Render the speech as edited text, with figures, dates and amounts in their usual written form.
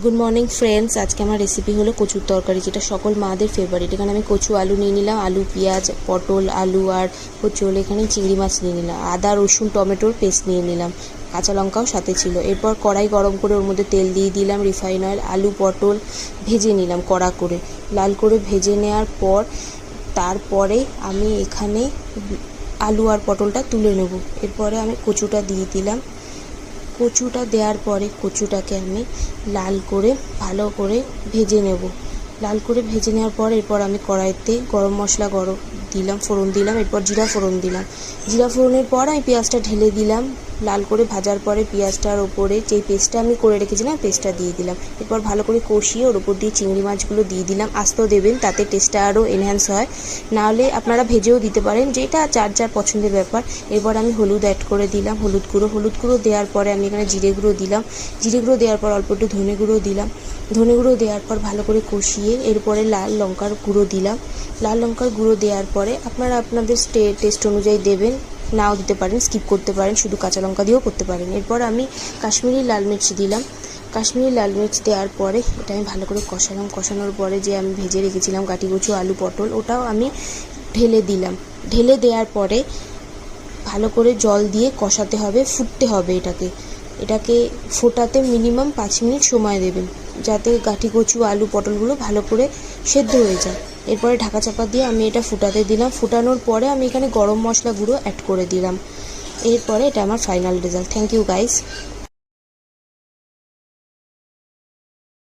Good morning friends. আজকে আমার recipe হলো কচুর তরকারি, যেটা সকল মাদের ফেভারিট। এখানে আমি কচু আলু নিয়ে নিলাম, আলু পেঁয়াজ পটল আলু আর হচ্ছে এখানে চিংড়ি মাছ নিয়ে নিলাম, আদা রসুন টমেটোর পেস্ট নিয়ে নিলাম, কাঁচা লঙ্কাও সাথে ছিল। এরপর কড়াই গরম করে ওর মধ্যে তেল দিয়ে দিলাম, রিফাইন অয়েল, আলু পটল ভেজে নিলাম কড়া করে, লাল করে ভেজে নেওয়ার পর তারপরে আমি এখানে আলু আর পটলটা তুলে নেব। এরপরে আমি কচুটা দিয়ে দিলাম। কচুটা দেওয়ার পরে কচুটাকে আমি লাল করে ভালো করে ভেজে নেব। লাল করে ভেজে নেওয়ার পর এরপর আমি কড়াইতে গরম মশলা দিলাম, ফোড়ন দিলাম, এরপর জিরা ফোড়ন দিলাম। জিরা ফোড়নের পর আমি পেঁয়াজটা ঢেলে দিলাম। লাল করে ভাজার পরে পেঁয়াজটার ওপরে যেই পেস্টটা আমি করে রেখেছিলাম পেস্টটা দিয়ে দিলাম। এরপর ভালো করে কষিয়ে ওর ওপর দিয়ে চিংড়ি মাছগুলো দিয়ে দিলাম। আস্ত দেবেন, তাতে টেস্টটা আরও এনহ্যান্স হয়, নাহলে আপনারা ভেজেও দিতে পারেন, যেটা যার যার পছন্দের ব্যাপার। এরপর আমি হলুদ অ্যাড করে দিলাম, হলুদ গুঁড়ো দেওয়ার পরে আমি এখানে জিরে গুঁড়ো দিলাম। জিরে গুঁড়ো দেওয়ার পর অল্প একটু ধনে গুঁড়ো দিলাম। ধনে গুঁড়ো দেওয়ার পর ভালো করে কষিয়ে এরপরে লাল লঙ্কার গুঁড়ো দিলাম। লাল লঙ্কার গুঁড়ো দেওয়ার পরে আপনারা আপনাদের টেস্ট অনুযায়ী দেবেন, নাও দিতে পারেন, স্কিপ করতে পারেন, শুধু কাঁচা লঙ্কা দিয়েও করতে পারেন। এরপর আমি কাশ্মীরি লাল মির্চ দিলাম। কাশ্মীরি লাল মির্চ দেওয়ার পরে এটা আমি ভালো করে কষালাম। কষানোর পরে যে আমি ভেজে রেখেছিলাম কাটি কচু আলু পটল, ওটাও আমি ঢেলে দিলাম। ঢেলে দেওয়ার পরে ভালো করে জল দিয়ে কষাতে হবে, ফুটতে হবে। এটাকে ফোটাতে মিনিমাম 5 মিনিট সময় দেবেন, যাতে গাঁটি কচু আলু পটলগুলো ভালো করে সেদ্ধ হয়ে যায়। এরপরে ঢাকা চাপা দিয়ে আমি এটা ফুটাতে দিলাম। ফুটানোর পরে আমি এখানে গরম মশলা গুঁড়ো অ্যাড করে দিলাম। এরপরে এটা আমার final result. Thank you guys.